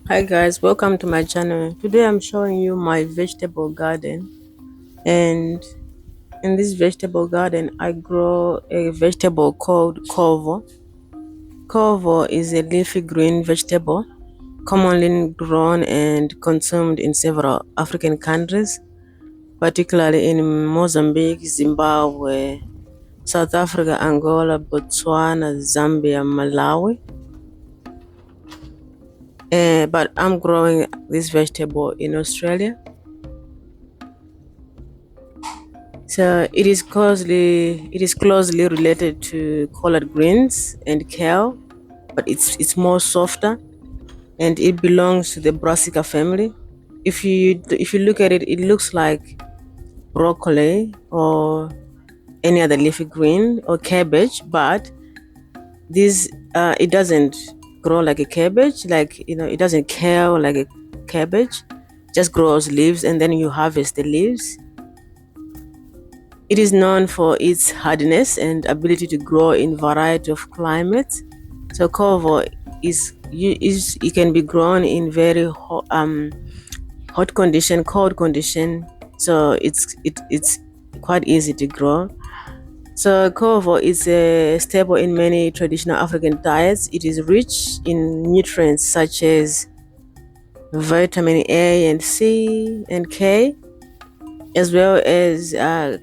Hi guys, welcome to my channel. Today I'm showing you my vegetable garden, and in this vegetable garden I grow a vegetable called kovo. Kovo is a leafy green vegetable commonly grown and consumed in several African countries, particularly in Mozambique, Zimbabwe, South Africa, Angola, Botswana, Zambia, Malawi. But I'm growing this vegetable in Australia. So it is closely related to collard greens and kale, but it's more softer, and it belongs to the brassica family. If you look at it, it looks like broccoli or any other leafy green or cabbage, but this it doesn't grow like a cabbage. Like it doesn't kale like a cabbage. Just grows leaves, and then you harvest the leaves. It is known for its hardiness and ability to grow in variety of climates. So covo is it can be grown in very hot condition, cold condition. So it's quite easy to grow. So covo is stable in many traditional African diets. It is rich in nutrients such as vitamin A and C and K, as well as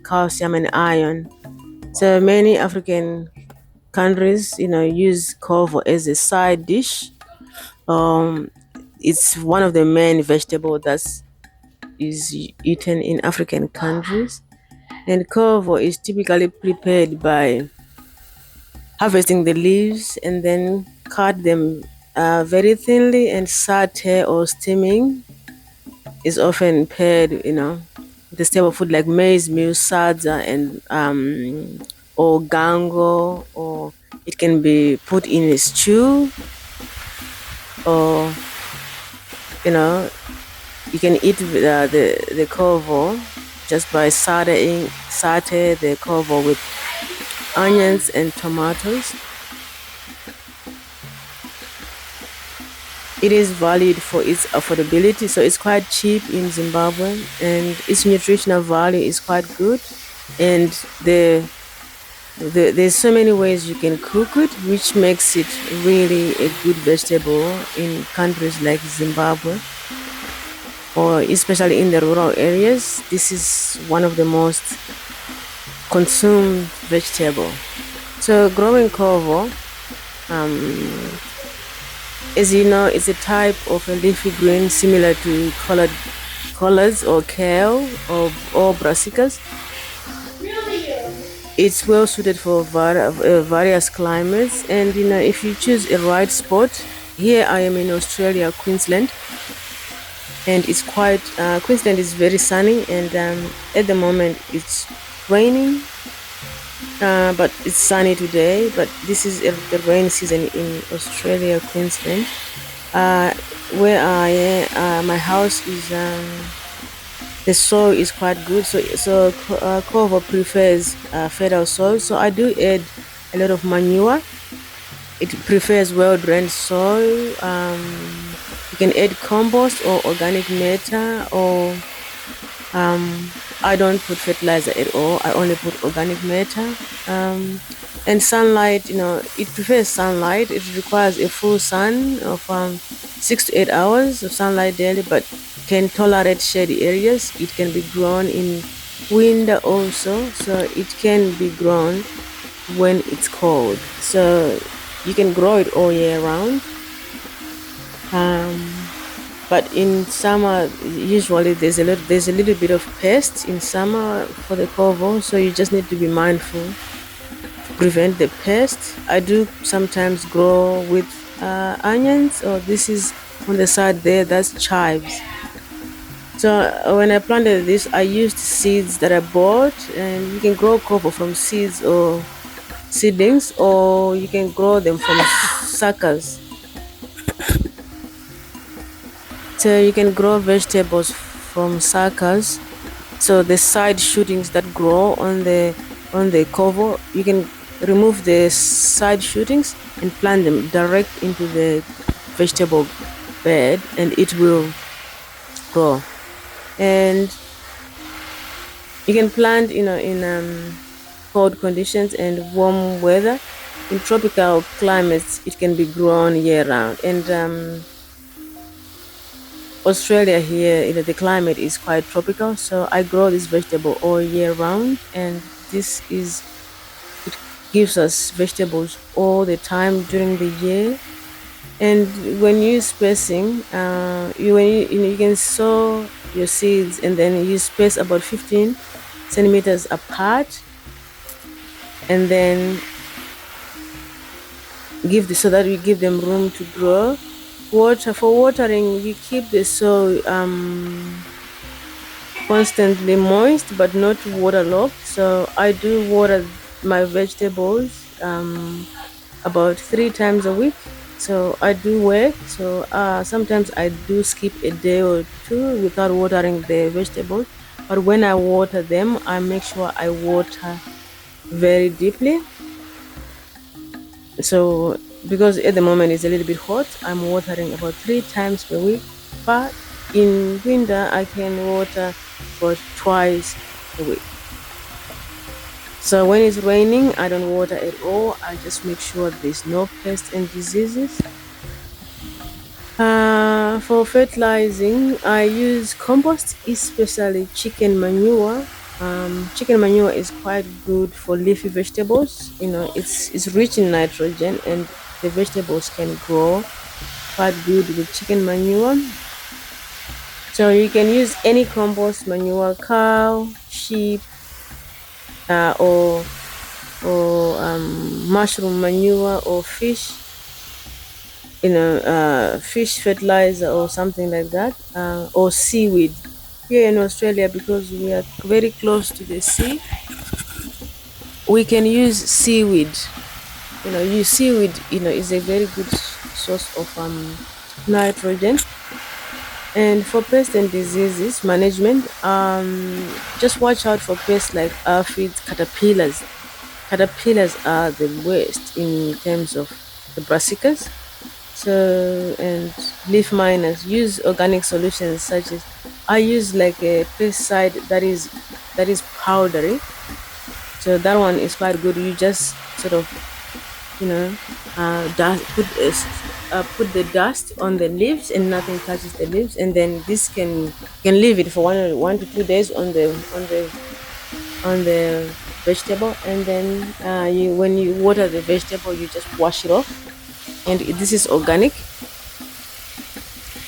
calcium and iron. So many African countries, use kovo as a side dish. Um, it's one of the main vegetable that is eaten in African countries. And kovo is typically prepared by harvesting the leaves and then cut them very thinly, and saute or steaming is often paired, with a staple food like maize meal, sadza, and or gango, or it can be put in a stew, or you know you can eat the kovo just by saute the kovo with onions and tomatoes. It is valued for its affordability, so it's quite cheap in Zimbabwe, and its nutritional value is quite good. And there's so many ways you can cook it, which makes it really a good vegetable in countries like Zimbabwe, or especially in the rural areas. This is one of the most consumed vegetable. So growing kovo, um, as you know, it's a type of a leafy green similar to collards or kale or brassicas. It's well suited for various climates, and if you choose a right spot. Here I am in Australia, Queensland, and it's quite Queensland is very sunny, and at the moment it's raining, but it's sunny today. But this is the rain season in Australia, Queensland. uh, where I am, my house is the soil is quite good. So cover prefers fertile soil, so I do add a lot of manure. It prefers well drained soil. You can add compost or organic matter, or I don't put fertilizer at all. I only put organic matter. And sunlight, it prefers sunlight. It requires a full sun of 6 to 8 hours of sunlight daily, but can tolerate shady areas. It can be grown in winter also, so it can be grown when it's cold. So you can grow it all year round. Um, but in summer, usually there's a little bit of pest in summer for the covo, so you just need to be mindful to prevent the pest. I do sometimes grow with onions, or this is on the side there, that's chives. So when I planted this, I used seeds that I bought, and you can grow cover from seeds or seedlings, or you can grow them from suckers. So you can grow vegetables from suckers. So the side shootings that grow on the cover, you can remove the side shootings and plant them direct into the vegetable bed and it will grow. And you can plant, in cold conditions and warm weather. In tropical climates, it can be grown year round. And Australia here, the climate is quite tropical, so I grow this vegetable all year round, and this is it gives us vegetables all the time during the year. And when you spacing, you can sow your seeds and then you space about 15 centimeters apart, and then so that we give them room to grow. Watering, you keep the soil constantly moist but not waterlogged. So I do water my vegetables about 3 times a week. So I do work. So sometimes I do skip a day or two without watering the vegetables. But when I water them, I make sure I water very deeply. So because at the moment it's a little bit hot, I'm watering about 3 times per week. But in winter, I can water about twice a week. So when it's raining, I don't water at all. I just make sure there's no pests and diseases. For fertilizing, I use compost, especially chicken manure. Chicken manure is quite good for leafy vegetables. It's rich in nitrogen, and the vegetables can grow quite good with chicken manure. So you can use any compost manure, cow, sheep, or mushroom manure, or fish fertilizer or something like that, or seaweed. Here in Australia, because we are very close to the sea, we can use seaweed. Seaweed, is a very good source of nitrogen. And for pests and diseases management, just watch out for pests like aphids, caterpillars. Caterpillars are the worst in terms of the brassicas. So, and leaf miners, use organic solutions such as, I use like a pesticide that is powdery. So that one is quite good. You just sort of, dust, put the dust on the leaves and nothing touches the leaves, and then this can leave it for 1 to 2 days on the vegetable, and then when you water the vegetable, you just wash it off. And this is organic.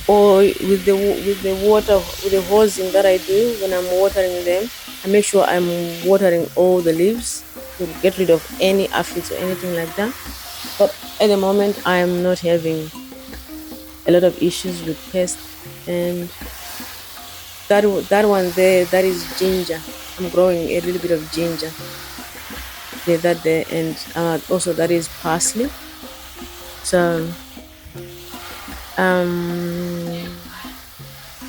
Or with the water, with the hosing that I do when I'm watering them, I make sure I'm watering all the leaves to get rid of any aphids or anything like that. But at the moment, I am not having a lot of issues with pests. And that one there, that is ginger. I'm growing a little bit of ginger. That there, and also that is parsley. So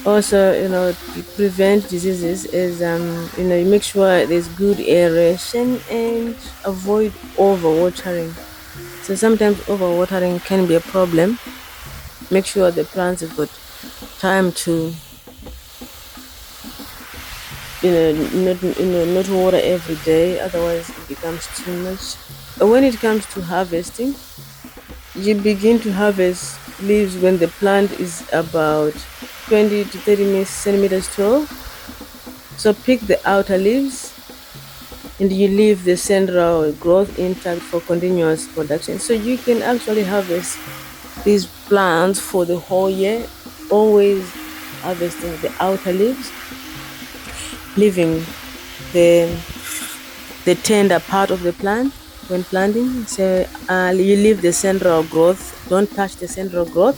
also, to prevent diseases is, you make sure there's good aeration and avoid overwatering. So sometimes overwatering can be a problem. Make sure the plants have got time to, not water every day, otherwise it becomes too much. But when it comes to harvesting, you begin to harvest leaves when the plant is about 20 to 30 centimeters tall. So pick the outer leaves and you leave the central growth intact for continuous production. So you can actually harvest these plants for the whole year, always harvesting the outer leaves, leaving the tender part of the plant when planting. So you leave the central growth, don't touch the central growth.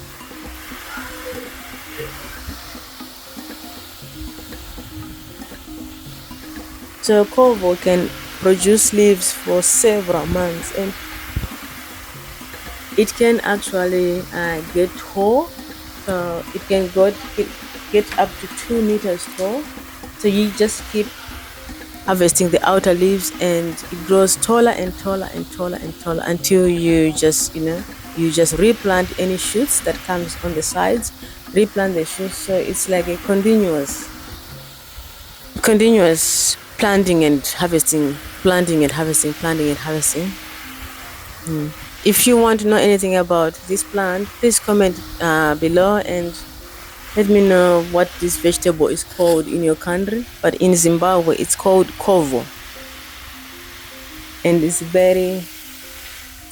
So Covo can produce leaves for several months, and it can actually get tall. So it can get up to 2 meters tall. So you just keep harvesting the outer leaves, and it grows taller and taller and taller and taller until you just you You just replant any shoots that comes on the sides, replant the shoots. So it's like a continuous planting and harvesting, planting and harvesting, planting and harvesting. If you want to know anything about this plant, please comment below and let me know what this vegetable is called in your country. But in Zimbabwe, it's called kovo, and it's very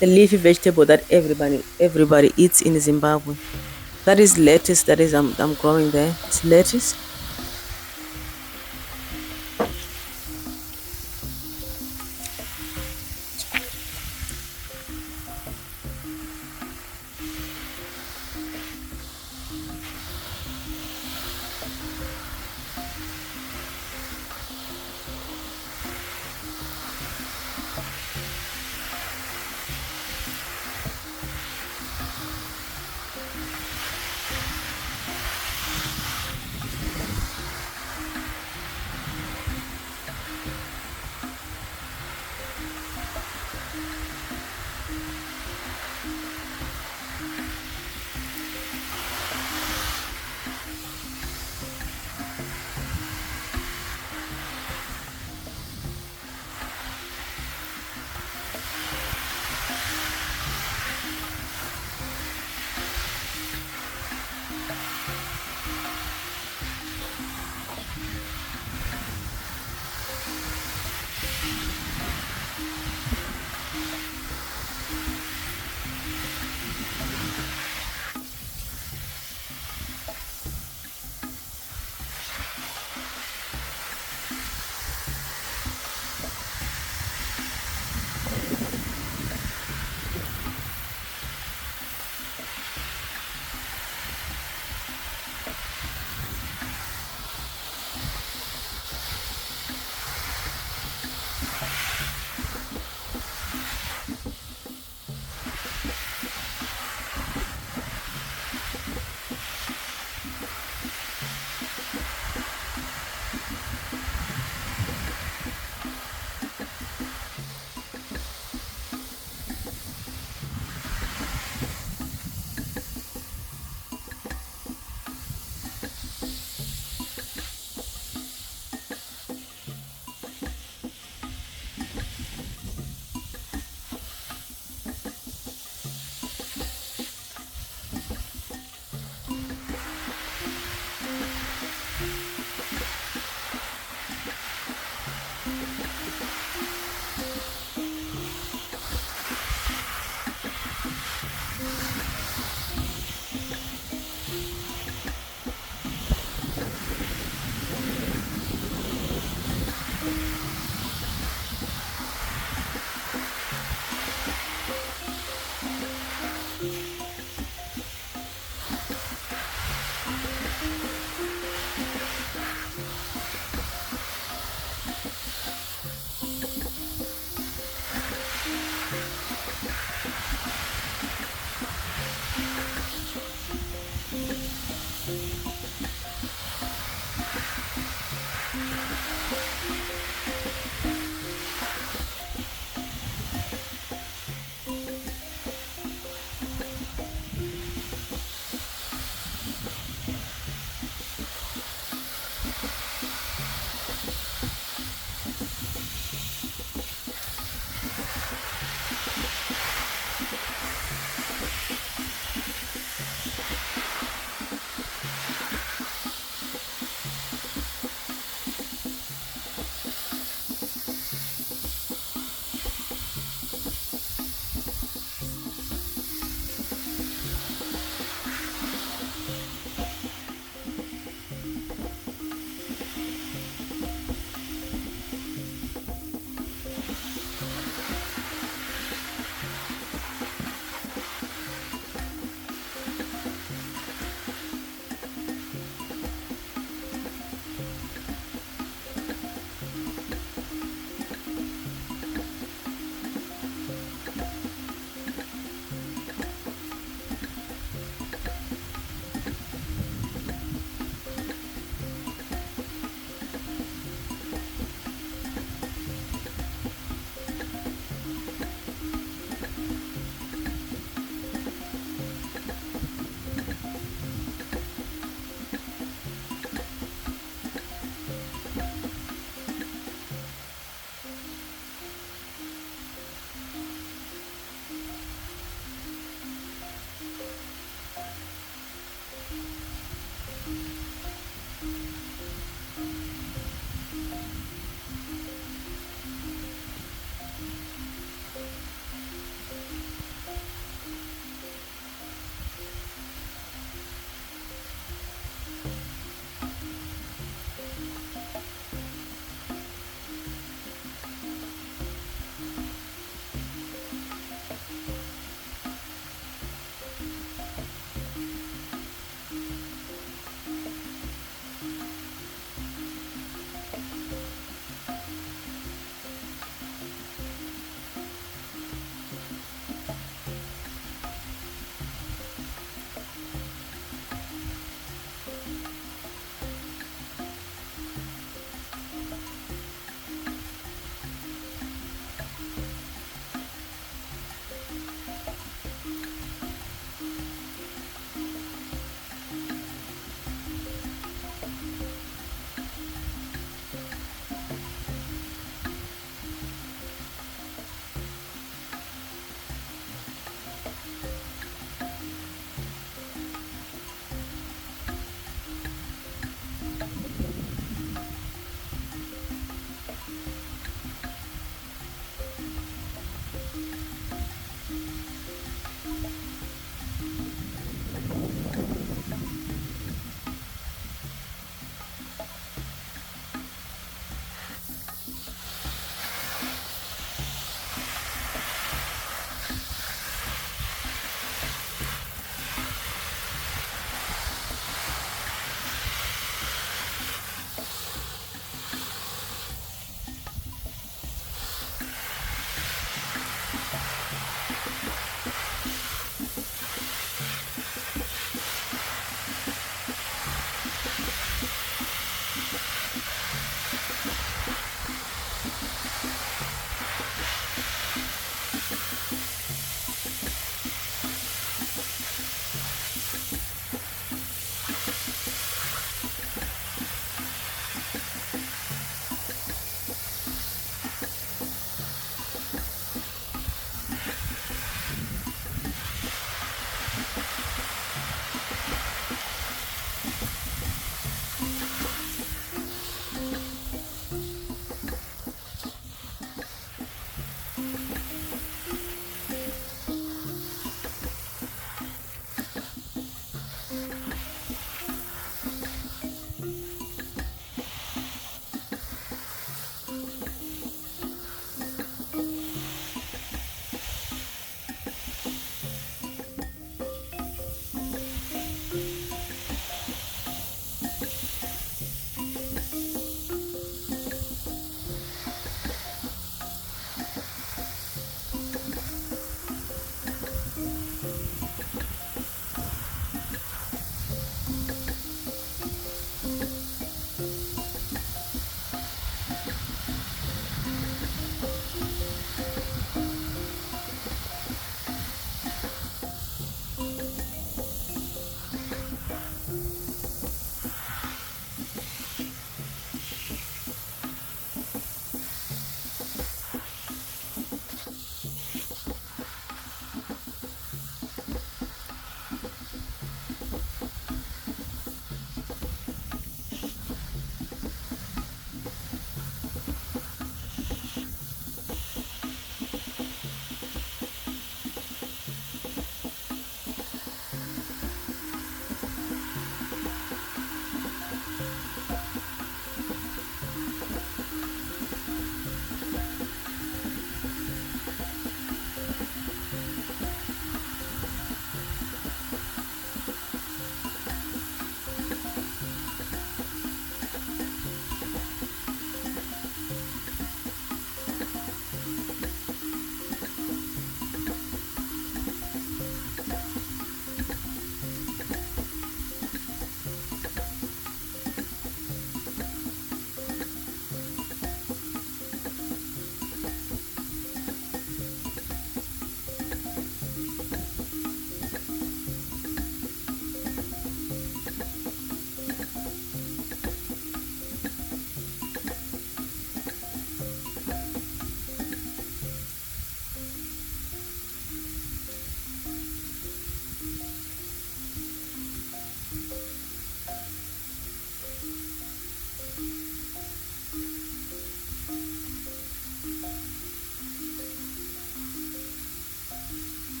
the leafy vegetable that everybody eats in Zimbabwe. That is lettuce. That is I'm growing there. It's lettuce.